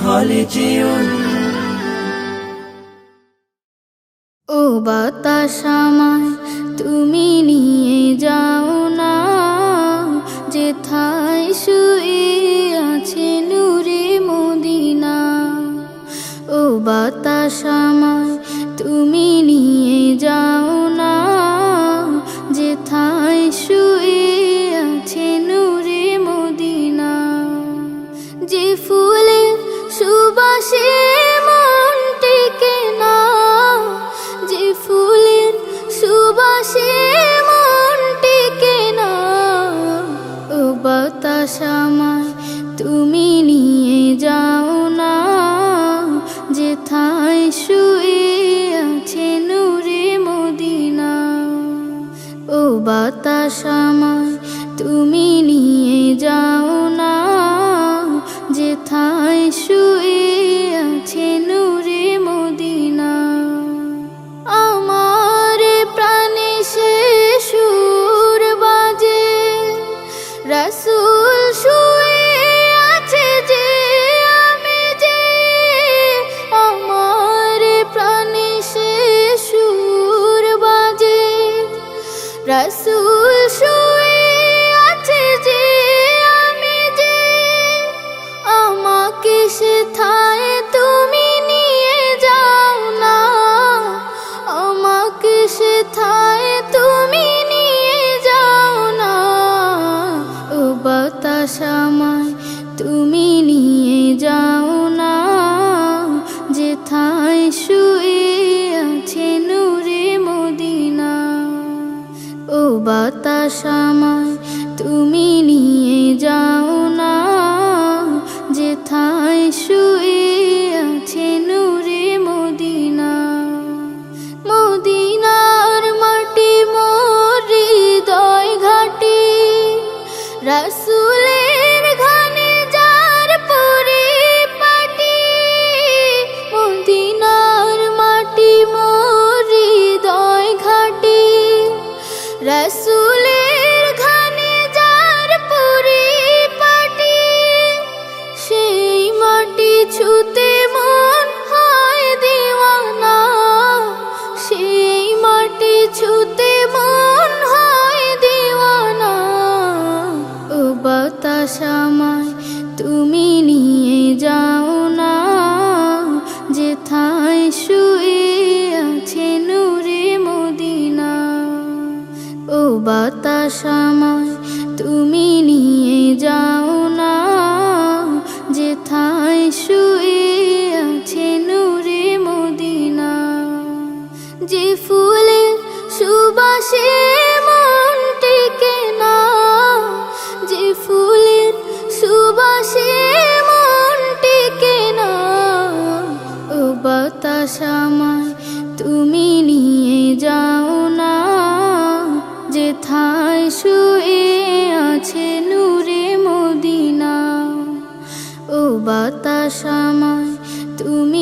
হলে যেও। ও বাতাস আমায় তুমি নিয়ে যাও না, যেথায় শুয়ে আছে নূরে মদিনা। ও বাতাস আমায় তুমি নিয়ে যাও না, যেথায় শুয়ে আছে নূরে মদিনা। যে ফুলের সুবাসে মন টেকে না, যে ফুলের সুবাসে মন টেকে না। ও বাতাস আমায় তুমি নিয়ে যাও না, যেথায় শুয়ে আছে নূরে মদিনা। ও বাতাস আমায় তুমি নিয়ে যাও না, যেথায় শুয়ে আছে নূরে মদিনা। আমার প্রাণে সে সুর বাজে, রাসূল শুয়ে আছে যে আমি যে। আমার প্রাণে সে সুর বাজে, রাসূল শুয়ে আছে যে আমি যে। আমাকে সেথায় তুমি নিয়ে যাও না, আমাকে সেথায় তুমি নিয়ে যাও না। ও বাতাস আমায় তুমি নিয়ে যাও না, যেথায় শুয়ে আছে নূরে মদিনা। ও বাতাস আমায় তুমি নিয়ে যাও না, যেথায় শুয়ে আছে নূরে মদিনা। মদিনার মাটি মোর হৃদয় ঘাটি, রাসূলের ঘানে যার পরিপাটি। মদিনার মাটি মোর হৃদয় ঘাটি, রাসূলের ঘানে যার পরিপাটি। সেই মাটি ছুতে মন হয় দিওয়ানা, সেই মাটি ছুতে মন হয় দিওয়ানা। ও বাতাস আমায় তুমি নিয়ে যাও না, যেথায় শুয়ে আছে নূরে মদিনা। ও বাতাস আমায় তুমি নিয়ে যাও না, যেথায় শুয়ে আছে নূরে মদিনা। যে ফুলের সুবাসে মন টেকে না, যে ফুলের সুবাসে মন টেকে না। ও বাতাস আমায় তুমি নিয়ে যাও না, যেথায় শুয়ে আছে নূরে মদিনা। ও বাতাস আমায় তুমি